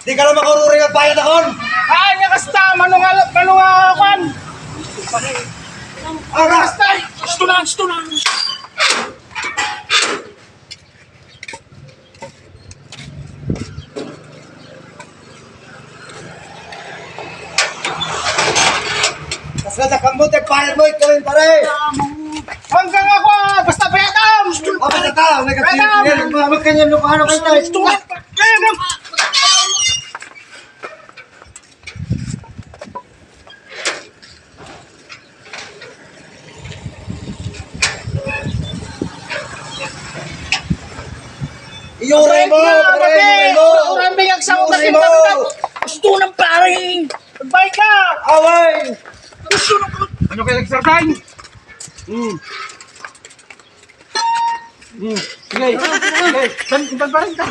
Di ka na makururing at bayad akon. Ay, nakasta, manungakan. Aras! Gusto na. Kasi sa kamot ay bayad mo ikaw rin pare. Hanggang ako, basta bayadam. O, basta tao, nagkasingin. Nagmamag kanya nung paano kayo tayo. Bayadam. Iyuray mo, pare, iyuray mo. Uran ba yung sa Iyuray utak mo. Gusto ng pare. Baik ka. Away. Gusto ng... Ano kayo nagsartay? Sige, sige. Dan pa rin ka.